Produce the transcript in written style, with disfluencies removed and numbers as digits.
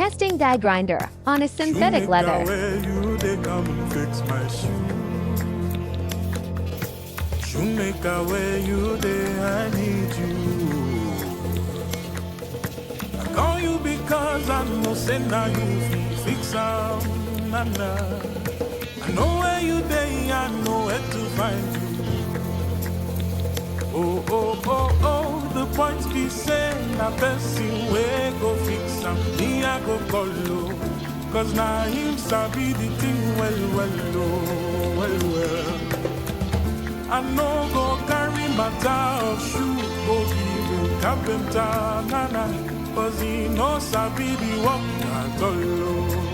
Testing die grinder on a synthetic leather. Where you they come fix my shoe. Shoemaker, where you they, I need you. I call you because I know say now you fix am, nana. I know where you they, I know where to find you. Oh, oh, oh, oh, the point be saying a person where go fix am, me I go call you. Cause now him sabi the thing well, well, oh, well, well. I no go carry matter of shoe, go give him carpenter, nana. Cause he no sabi the work at all, oh.